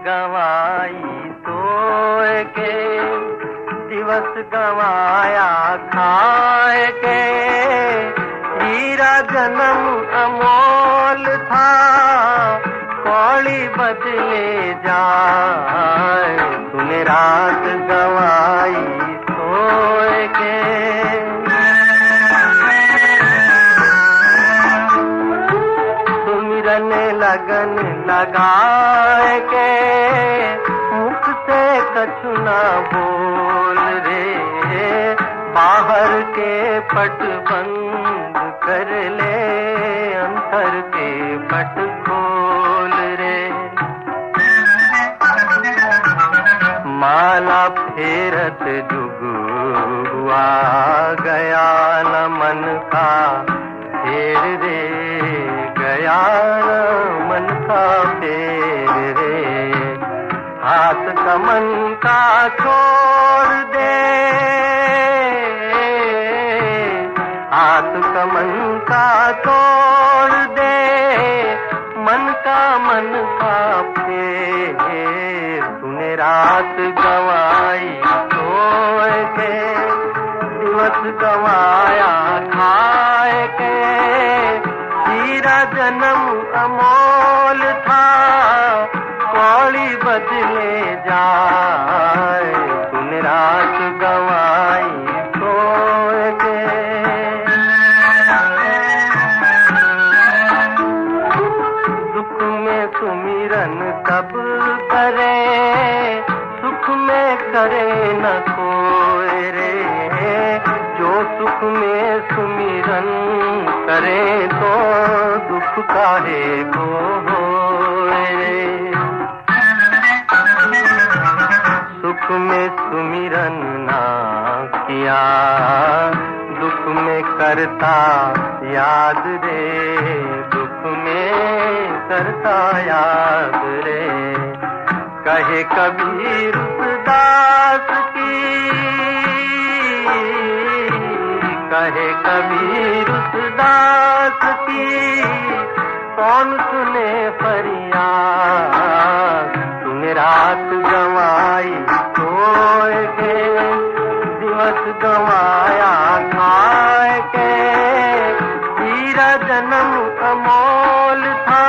गवाई सोए के, दिवस गवाया खाए के। हीरा जन्म अमोल था, कौड़ी बदले जाए। तूने रात गवाई सोए के। सुमिरन लगन लगाए के, मुख से कछु न बोल रे। बाहर के पट बंद कर ले, अंतर के पट खोल रे। माला फेरत जुग हुआ, गया न मन का फेर रे। गया न मन का फेर रे। हाथ कमन का छोड़ दे, हाथ कमन का छोड़ दे। मन का मन का फेर। तूने रात गवाई सोए के, दिवस गवाया खाए के। हीरा जन्म अमोल था, कौड़ी बदले जाए। तूने रात गवाई सोए के। दुख में सुमिरन कब करे, सुख में करे न कोई रे। जो सुख में सुमिरन करे, तो दुख काहे को होए रे। सुख में सुमिरन ना किया, दुख में करता याद रे। दुख में करता याद रे। कहे कबीर दास की, कहे कबीर दास की, कौन सुने फरियाद। तूने रात गवाई सोए के, दिवस गवाया खाए के। हीरा जन्म अमोल था,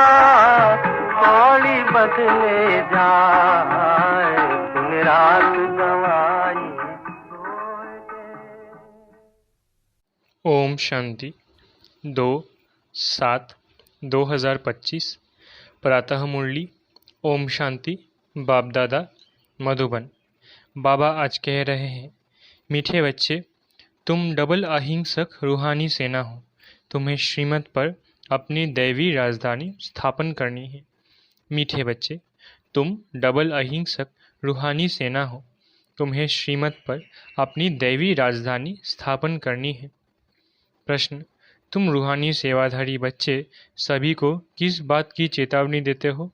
कौड़ी बदले जाए। तूने रात गवाई सोए के। ओम शांति। 2/7/2025 प्रातः मुरली। ओम शांति। बाप दादा मधुबन। बाबा आज कह रहे हैं, मीठे बच्चे, तुम डबल अहिंसक रूहानी सेना हो। तुम्हें श्रीमत पर अपनी दैवी राजधानी स्थापन करनी है। मीठे बच्चे, तुम डबल अहिंसक रूहानी सेना हो। तुम्हें श्रीमत पर अपनी दैवी राजधानी स्थापन करनी है। प्रश्न, तुम रूहानी सेवाधारी बच्चे सभी को किस बात की चेतावनी देते हो?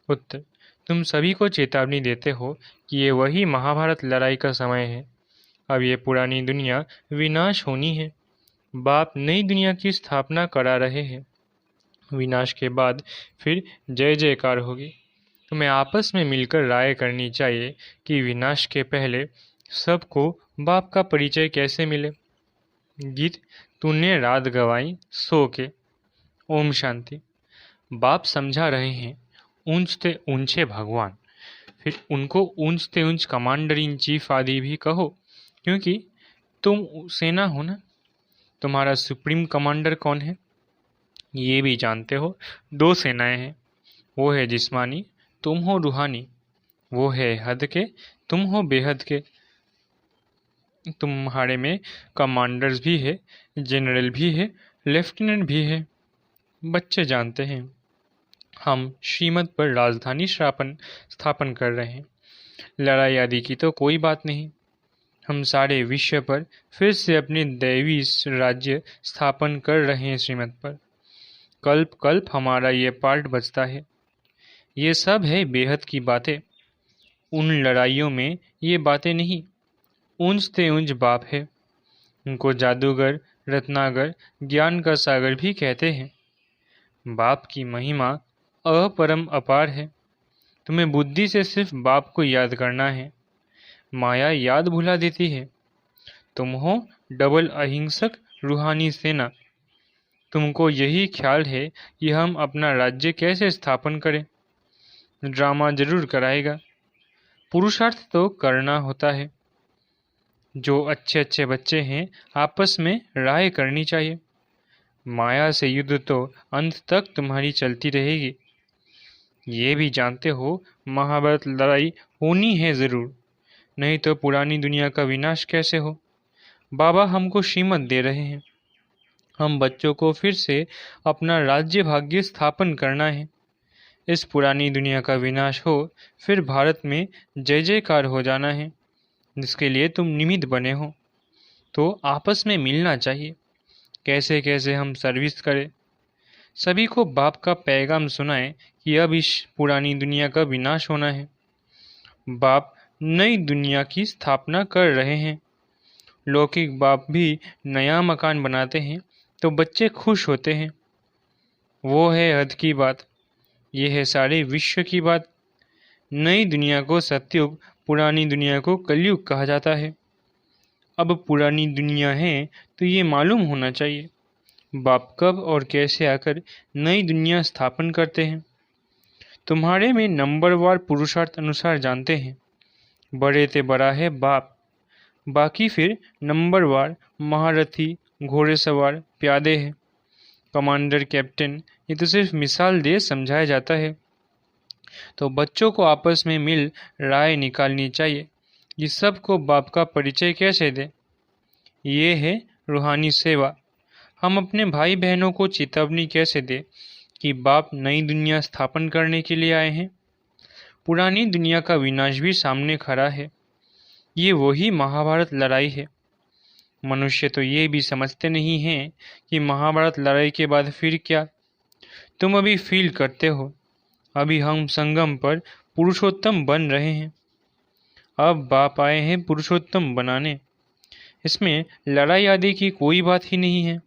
उत्तर, तुम सभी को चेतावनी देते हो कि ये वही महाभारत लड़ाई का समय है। अब ये पुरानी दुनिया विनाश होनी है। बाप नई दुनिया की स्थापना करा रहे हैं। विनाश के बाद फिर जय जयकार होगी। तुम्हें आपस में मिलकर राय करनी चाहिए कि विनाश के पहले सबको बाप का परिचय कैसे मिले। गीत, तूने रात गवाई सो के। ओम शांति। बाप समझा रहे हैं, ऊंचते ऊंचे भगवान, फिर उनको ऊंचते ऊंच कमांडर इन चीफ आदि भी कहो, क्योंकि तुम सेना हो ना। तुम्हारा सुप्रीम कमांडर कौन है ये भी जानते हो। दो सेनाएं हैं, वो है जिस्मानी, तुम हो रूहानी। वो है हद के, तुम हो बेहद के। तुम्हारे में कमांडर्स भी है, जनरल भी है, लेफ्टिनेंट भी है। बच्चे जानते हैं हम श्रीमत पर राजधानी स्थापन कर रहे हैं। लड़ाई आदि की तो कोई बात नहीं। हम सारे विश्व पर फिर से अपने दैवी राज्य स्थापन कर रहे हैं श्रीमत पर। कल्प कल्प हमारा ये पार्ट बचता है। ये सब है बेहद की बातें। उन लड़ाइयों में ये बातें नहीं। ऊंचते ऊंच बाप है। उनको जादूगर, रत्नागर, ज्ञान का सागर भी कहते हैं। बाप की महिमा अपरम अपार है। तुम्हें बुद्धि से सिर्फ बाप को याद करना है। माया याद भुला देती है। तुम हो डबल अहिंसक रूहानी सेना। तुमको यही ख्याल है कि हम अपना राज्य कैसे स्थापन करें। ड्रामा जरूर कराएगा, पुरुषार्थ तो करना होता है। जो अच्छे अच्छे बच्चे हैं आपस में राय करनी चाहिए। माया से युद्ध तो अंत तक तुम्हारी चलती रहेगी। ये भी जानते हो महाभारत लड़ाई होनी है जरूर, नहीं तो पुरानी दुनिया का विनाश कैसे हो। बाबा हमको श्रीमत दे रहे हैं। हम बच्चों को फिर से अपना राज्य भाग्य स्थापन करना है। इस पुरानी दुनिया का विनाश हो, फिर भारत में जय जयकार हो जाना है, जिसके लिए तुम निमित्त बने हो। तो आपस में मिलना चाहिए, कैसे कैसे हम सर्विस करें। सभी को बाप का पैगाम सुनाएं कि अब इस पुरानी दुनिया का विनाश होना है। बाप नई दुनिया की स्थापना कर रहे हैं। लौकिक बाप भी नया मकान बनाते हैं तो बच्चे खुश होते हैं। वो है हद की बात, ये है सारे विश्व की बात। नई दुनिया को सतयुग, पुरानी दुनिया को कलयुग कहा जाता है। अब पुरानी दुनिया है तो ये मालूम होना चाहिए बाप कब और कैसे आकर नई दुनिया स्थापन करते हैं। तुम्हारे में नंबरवार पुरुषार्थ अनुसार जानते हैं। बड़े ते बड़ा है बाप, बाकी फिर नंबरवार महारथी, घोड़ेसवार, प्यादे हैं, कमांडर, कैप्टन। ये तो सिर्फ मिसाल दे समझाया जाता है। तो बच्चों को आपस में मिल राय निकालनी चाहिए कि सबको बाप का परिचय कैसे दे। ये है रूहानी सेवा। हम अपने भाई बहनों को चेतावनी कैसे दे कि बाप नई दुनिया स्थापन करने के लिए आए हैं। पुरानी दुनिया का विनाश भी सामने खड़ा है। ये वही महाभारत लड़ाई है। मनुष्य तो ये भी समझते नहीं हैं कि महाभारत लड़ाई के बाद फिर क्या। तुम अभी फील करते हो, अभी हम संगम पर पुरुषोत्तम बन रहे हैं। अब बाप आए हैं पुरुषोत्तम बनाने। इसमें लड़ाई आदि की कोई बात ही नहीं है।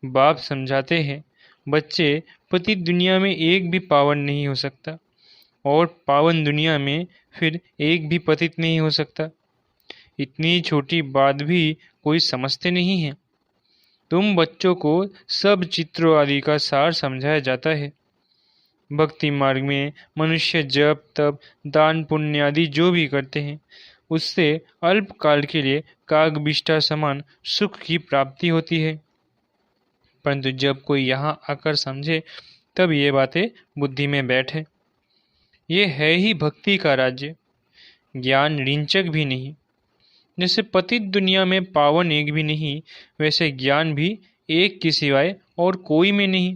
बाप समझाते हैं बच्चे, पतित दुनिया में एक भी पावन नहीं हो सकता और पावन दुनिया में फिर एक भी पतित नहीं हो सकता। इतनी छोटी बात भी कोई समझते नहीं है। तुम बच्चों को सब चित्रों आदि का सार समझाया जाता है। भक्ति मार्ग में मनुष्य जप तप दान पुण्य आदि जो भी करते हैं उससे अल्प काल के लिए कागबिष्टा समान सुख की प्राप्ति होती है। परंतु जब कोई यहाँ आकर समझे तब ये बातें बुद्धि में बैठे। ये है ही भक्ति का राज्य, ज्ञान रिंचक भी नहीं। जैसे पतित दुनिया में पावन एक भी नहीं, वैसे ज्ञान भी एक के सिवाय और कोई में नहीं।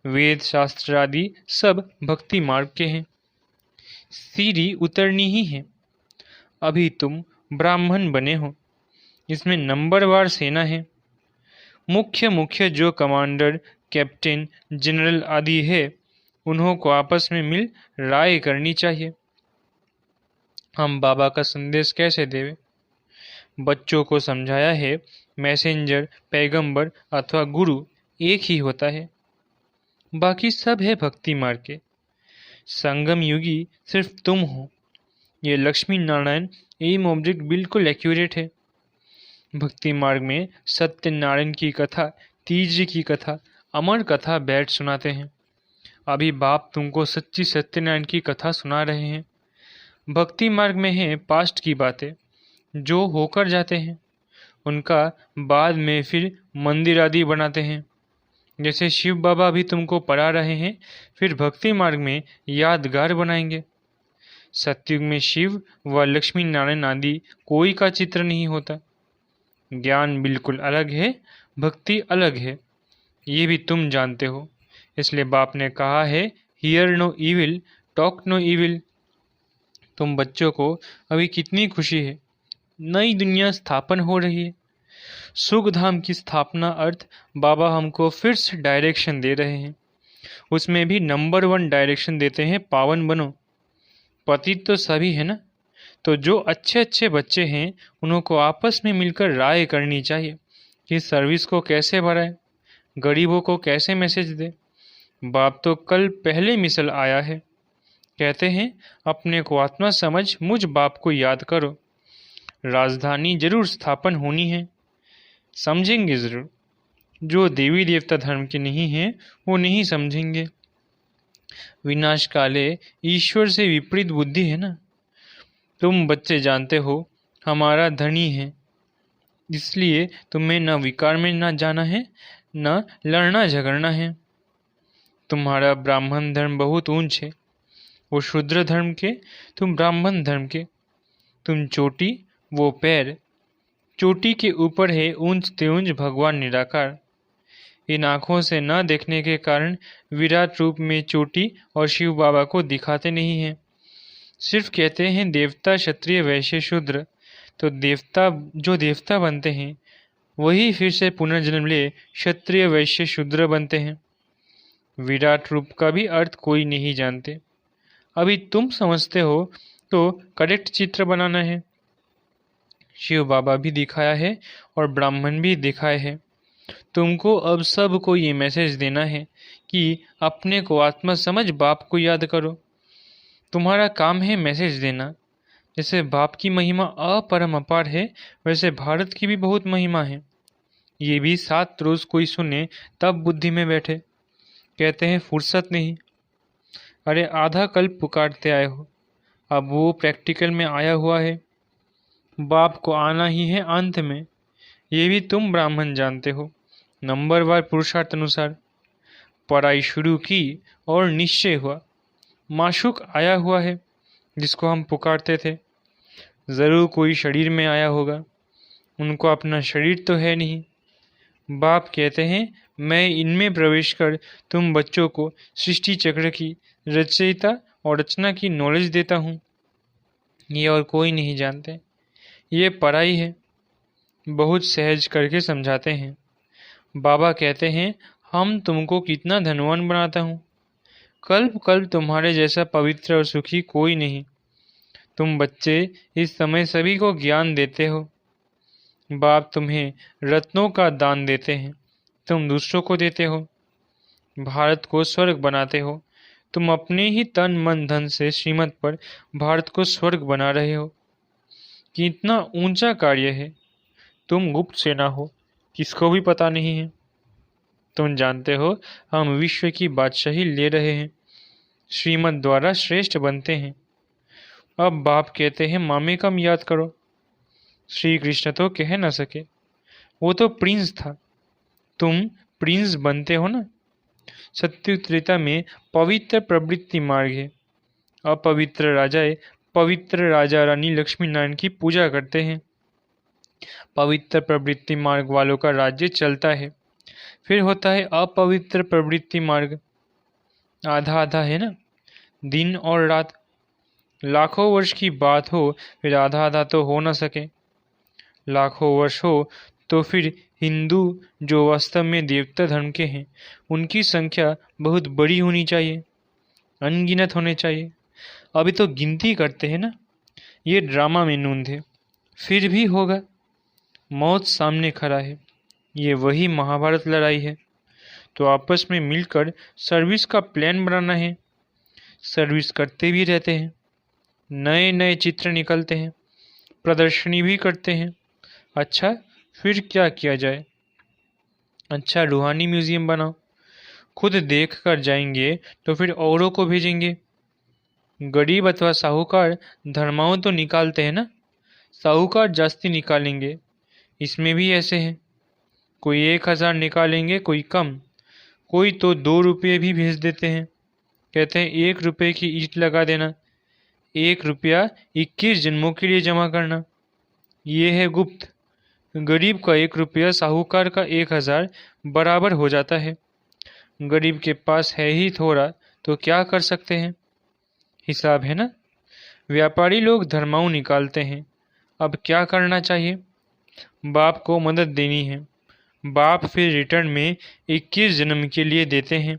वेद शास्त्र आदि सब भक्ति मार्ग के हैं। सीढ़ी उतरनी ही है। अभी तुम ब्राह्मण बने हो, इसमें नंबरवार सेना है। मुख्य मुख्य जो कमांडर, कैप्टन, जनरल आदि है, उन्हों को आपस में मिल राय करनी चाहिए। हम बाबा का संदेश कैसे देवे। बच्चों को समझाया है मैसेंजर, पैगंबर अथवा गुरु एक ही होता है, बाकी सब है भक्ति मार्ग के। संगम युगी सिर्फ तुम हो। ये लक्ष्मी नारायण एम ऑब्जेक्ट बिल्कुल एक्यूरेट है। भक्ति मार्ग में सत्यनारायण की कथा, तीज की कथा, अमर कथा बैठ सुनाते हैं। अभी बाप तुमको सच्ची सत्यनारायण की कथा सुना रहे हैं। भक्ति मार्ग में है पास्ट की बातें जो होकर जाते हैं, उनका बाद में फिर मंदिर आदि बनाते हैं। जैसे शिव बाबा भी तुमको पढ़ा रहे हैं, फिर भक्ति मार्ग में यादगार बनाएंगे। सतयुग में शिव व लक्ष्मी नारायण आदि कोई का चित्र नहीं होता। ज्ञान बिल्कुल अलग है, भक्ति अलग है, ये भी तुम जानते हो। इसलिए बाप ने कहा है hear no evil, talk no evil. तुम बच्चों को अभी कितनी खुशी है, नई दुनिया स्थापन हो रही है। सुख धाम की स्थापना अर्थ बाबा हमको फिर से डायरेक्शन दे रहे हैं। उसमें भी नंबर 1 डायरेक्शन देते हैं, पावन बनो। पतित तो सभी है ना, तो जो अच्छे अच्छे बच्चे हैं उनको आपस में मिलकर राय करनी चाहिए कि सर्विस को कैसे बढ़ाए, गरीबों को कैसे मैसेज दे। बाप तो कल पहले मिसल आया है, कहते हैं अपने को आत्मा समझ मुझ बाप को याद करो। राजधानी जरूर स्थापन होनी है, समझेंगे जरूर। जो देवी देवता धर्म के नहीं हैं वो नहीं समझेंगे। विनाश काले ईश्वर से विपरीत बुद्धि है ना। तुम बच्चे जानते हो हमारा धनी है, इसलिए तुम्हें न विकार में न जाना है, न लड़ना झगड़ना है। तुम्हारा ब्राह्मण धर्म बहुत ऊंच है, वो शूद्र धर्म के, तुम ब्राह्मण धर्म के। तुम चोटी, वो पैर। चोटी के ऊपर है ऊंच तेऊंच भगवान निराकार। इन आँखों से न देखने के कारण विराट रूप में चोटी और शिव बाबा को दिखाते नहीं हैं। सिर्फ कहते हैं देवता क्षत्रिय वैश्य शूद्र। तो देवता जो देवता बनते हैं वही फिर से पुनर्जन्म ले क्षत्रिय वैश्य शूद्र बनते हैं। विराट रूप का भी अर्थ कोई नहीं जानते। अभी तुम समझते हो तो करेक्ट चित्र बनाना है। शिव बाबा भी दिखाया है और ब्राह्मण भी दिखाए हैं। तुमको अब सबको ये मैसेज देना है कि अपने को आत्मा समझ बाप को याद करो। तुम्हारा काम है मैसेज देना। जैसे बाप की महिमा अपरम अपार है, वैसे भारत की भी बहुत महिमा है। ये भी 7 रोज कोई सुने तब बुद्धि में बैठे। कहते हैं फुर्सत नहीं। अरे आधा कल्प पुकारते आए हो, अब वो प्रैक्टिकल में आया हुआ है। बाप को आना ही है अंत में। ये भी तुम ब्राह्मण जानते हो। नंबरवार पुरुषार्थ अनुसार पढ़ाई शुरू की और निश्चय हुआ। माशूक आया हुआ है जिसको हम पुकारते थे। ज़रूर कोई शरीर में आया होगा, उनको अपना शरीर तो है नहीं। बाप कहते हैं मैं इनमें प्रवेश कर तुम बच्चों को सृष्टि चक्र की रचयिता और रचना की नॉलेज देता हूँ। ये और कोई नहीं जानते। ये पढ़ाई है, बहुत सहज करके समझाते हैं। बाबा कहते हैं हम तुमको कितना धनवान बनाता हूँ। कल्प कल्प तुम्हारे जैसा पवित्र और सुखी कोई नहीं। तुम बच्चे इस समय सभी को ज्ञान देते हो। बाप तुम्हें रत्नों का दान देते हैं, तुम दूसरों को देते हो। भारत को स्वर्ग बनाते हो। तुम अपने ही तन मन धन से श्रीमत पर भारत को स्वर्ग बना रहे हो। कितना ऊंचा कार्य है। तुम गुप्त सेना हो, किसको भी पता नहीं है। तुम जानते हो हम विश्व की बादशाही ले रहे हैं, श्रीमत द्वारा श्रेष्ठ बनते हैं। अब बाप कहते हैं मामे कम याद करो। श्री कृष्ण तो कह न सके, वो तो प्रिंस था। तुम प्रिंस बनते हो ना। सत्युग त्रेता में पवित्र प्रवृत्ति मार्ग है। अपवित्र राजाएं पवित्र राजा रानी लक्ष्मी नारायण की पूजा करते हैं। पवित्र प्रवृत्ति मार्ग वालों का राज्य चलता है। फिर होता है अपवित्र प्रवृत्ति मार्ग। आधा आधा है ना, दिन और रात। लाखों वर्ष की बात हो फिर आधा आधा तो हो न सके। लाखों वर्ष हो तो फिर हिंदू जो वास्तव में देवता धर्म के हैं उनकी संख्या बहुत बड़ी होनी चाहिए, अनगिनत होने चाहिए। अभी तो गिनती करते हैं ना। ये ड्रामा में नूंद है, फिर भी होगा। मौत सामने खड़ा है। ये वही महाभारत लड़ाई है। तो आपस में मिलकर सर्विस का प्लान बनाना है। सर्विस करते भी रहते हैं, नए नए चित्र निकलते हैं, प्रदर्शनी भी करते हैं। अच्छा फिर क्या किया जाए? अच्छा रूहानी म्यूजियम बनाओ। खुद देख कर जाएंगे तो फिर औरों को भेजेंगे। गरीब अथवा साहूकार धर्माओं तो निकालते हैं ना, साहूकार जास्ती निकालेंगे। इसमें भी ऐसे हैं, कोई 1000 निकालेंगे, कोई कम, कोई तो 2 रुपये भी भेज देते हैं। कहते हैं 1 रुपये की ईंट लगा देना, 1 रुपया 21 जन्मों के लिए जमा करना। ये है गुप्त। गरीब का 1 रुपया साहूकार का 1000 बराबर हो जाता है। गरीब के पास है ही थोड़ा तो क्या कर सकते हैं, हिसाब है ना। व्यापारी लोग धर्माऊ निकालते हैं। अब क्या करना चाहिए? बाप को मदद देनी है। बाप फिर रिटर्न में 21 जन्म के लिए देते हैं।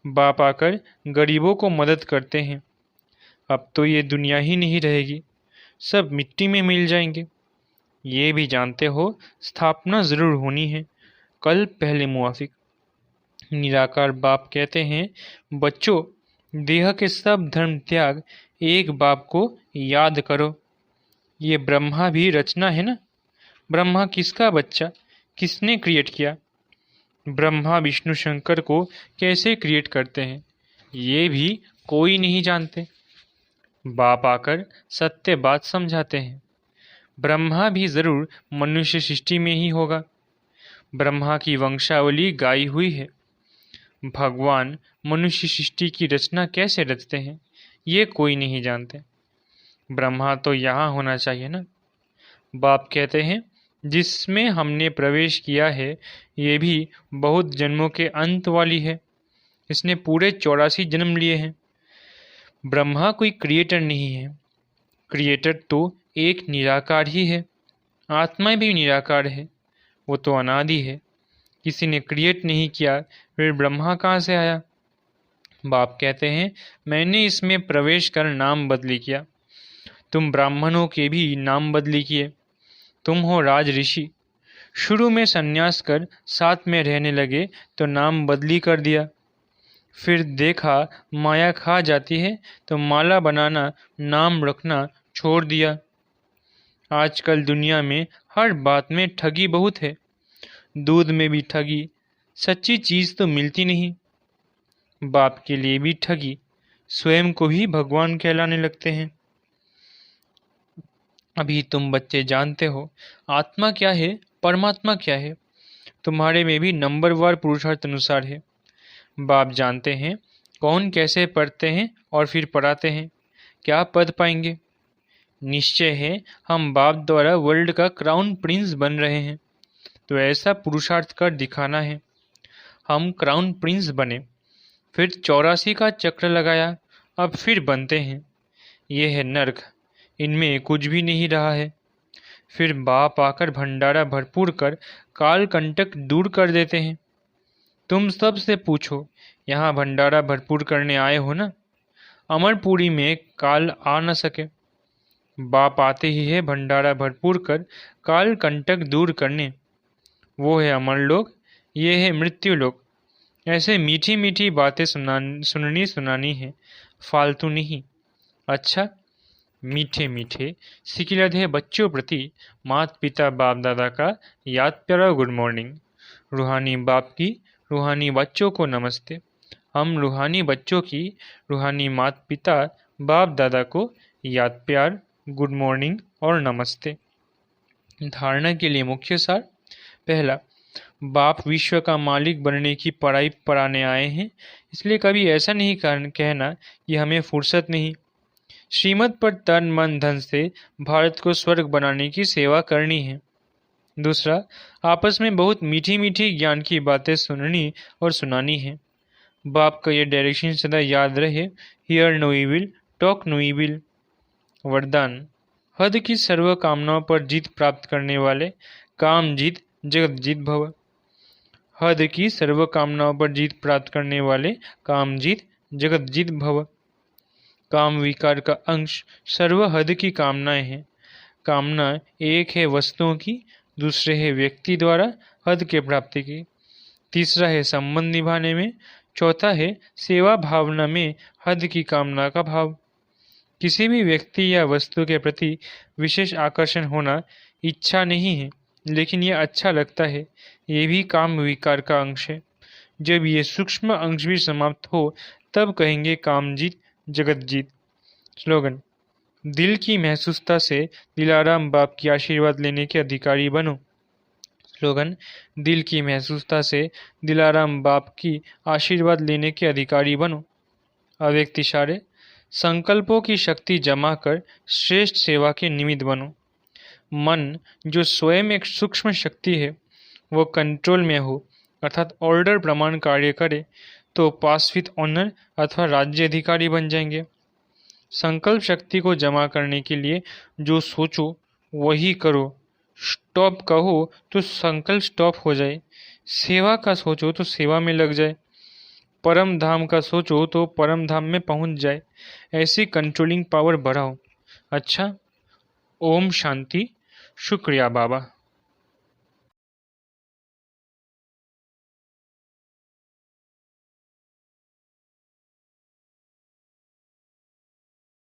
बाप आकर गरीबों को मदद करते हैं। अब तो ये दुनिया ही नहीं रहेगी, सब मिट्टी में मिल जाएंगे। ये भी जानते हो स्थापना जरूर होनी है, कल पहले मुआफिक। निराकार बाप कहते हैं बच्चों देह के सब धर्म त्याग एक बाप को याद करो। ये ब्रह्मा भी रचना है ना। ब्रह्मा किसका बच्चा, किसने क्रिएट किया? ब्रह्मा विष्णु शंकर को कैसे क्रिएट करते हैं ये भी कोई नहीं जानते। बाप आकर सत्य बात समझाते हैं। ब्रह्मा भी जरूर मनुष्य सृष्टि में ही होगा। ब्रह्मा की वंशावली गाई हुई है। भगवान मनुष्य सृष्टि की रचना कैसे रचते हैं ये कोई नहीं जानते। ब्रह्मा तो यहाँ होना चाहिए ना। बाप कहते हैं जिसमें हमने प्रवेश किया है ये भी बहुत जन्मों के अंत वाली है। इसने पूरे 84 जन्म लिए हैं। ब्रह्मा कोई क्रिएटर नहीं है। क्रिएटर तो एक निराकार ही है। आत्मा भी निराकार है, वो तो अनादि है। किसी ने क्रिएट नहीं किया, फिर ब्रह्मा कहाँ से आया? बाप कहते हैं मैंने इसमें प्रवेश कर नाम बदली किया। तुम ब्राह्मणों के भी नाम बदली किए। तुम हो राज ऋषि। शुरू में संन्यास कर साथ में रहने लगे तो नाम बदली कर दिया। फिर देखा माया खा जाती है तो माला बनाना नाम रखना छोड़ दिया। आजकल दुनिया में हर बात में ठगी बहुत है। दूध में भी ठगी, सच्ची चीज तो मिलती नहीं। बाप के लिए भी ठगी, स्वयं को ही भगवान कहलाने लगते हैं। अभी तुम बच्चे जानते हो आत्मा क्या है, परमात्मा क्या है। तुम्हारे में भी नंबरवार पुरुषार्थ अनुसार है। बाप जानते हैं कौन कैसे पढ़ते हैं और फिर पढ़ाते हैं, क्या पद पाएंगे। निश्चय है हम बाप द्वारा वर्ल्ड का क्राउन प्रिंस बन रहे हैं, तो ऐसा पुरुषार्थ कर दिखाना है। हम क्राउन प्रिंस बने, फिर 84 का चक्र लगाया, अब फिर बनते हैं। ये है नर्क, इनमें कुछ भी नहीं रहा है। फिर बाप आकर भंडारा भरपूर कर काल कंटक दूर कर देते हैं। तुम सब से पूछो, यहाँ भंडारा भरपूर करने आए हो ना। अमरपुरी में काल आ न सके। बाप आते ही है भंडारा भरपूर कर काल कंटक दूर करने। वो है अमर लोग, ये है मृत्यु लोग। ऐसे मीठी मीठी बातें सुनानी है, फालतू नहीं। अच्छा, मीठे मीठे सिकिलधे बच्चों प्रति माता पिता बाप दादा का याद प्यारा गुड मॉर्निंग। रूहानी बाप की रूहानी बच्चों को नमस्ते। हम रूहानी बच्चों की रूहानी माता पिता बाप दादा को याद प्यार, गुड मॉर्निंग और नमस्ते। धारणा के लिए मुख्य सार। पहला, बाप विश्व का मालिक बनने की पढ़ाई पढ़ाने आए हैं, इसलिए कभी ऐसा नहीं कहना कि हमें फुर्सत नहीं। श्रीमत पर तन मन धन से भारत को स्वर्ग बनाने की सेवा करनी है। दूसरा, आपस में बहुत मीठी मीठी ज्ञान की बातें सुननी और सुनानी है। बाप का ये डायरेक्शन सदा याद रहे, hear no evil, talk no evil. वरदान, हद की सर्व कामनाओं पर जीत प्राप्त करने वाले काम जीत जगत जीत भव। हद की सर्व कामनाओं पर जीत प्राप्त करने वाले काम जीत जगत जीत भव। काम विकार का अंश सर्व हद की कामनाएं हैं। कामना एक है वस्तुओं की, दूसरे है व्यक्ति द्वारा हद के प्राप्ति की, तीसरा है संबंध निभाने में, चौथा है सेवा भावना में हद की कामना का भाव। किसी भी व्यक्ति या वस्तु के प्रति विशेष आकर्षण होना इच्छा नहीं है, लेकिन यह अच्छा लगता है, ये भी काम विकार का अंश है। जब ये सूक्ष्म अंश भी समाप्त हो तब कहेंगे काम जीत जगत जीत। स्लोगन, दिल की महसूसता से दिलाराम बाप की आशीर्वाद लेने के अधिकारी बनो। स्लोगन, दिल की महसूसता से दिलाराम बाप की आशीर्वाद लेने के अधिकारी बनो। अव्यक्त इशारे, संकल्पों की शक्ति जमा कर श्रेष्ठ सेवा के निमित्त बनो। मन जो स्वयं एक सूक्ष्म शक्ति है वो कंट्रोल में हो, अर्थात ऑर्डर प्रमाण कार्य करे, तो पास विथ ऑनर अथवा राज्य अधिकारी बन जाएंगे। संकल्प शक्ति को जमा करने के लिए जो सोचो वही करो। स्टॉप कहो तो संकल्प स्टॉप हो जाए। सेवा का सोचो तो सेवा में लग जाए। परम धाम का सोचो तो परम धाम में पहुंच जाए। ऐसी कंट्रोलिंग पावर बढ़ाओ। अच्छा, ओम शांति। शुक्रिया बाबा।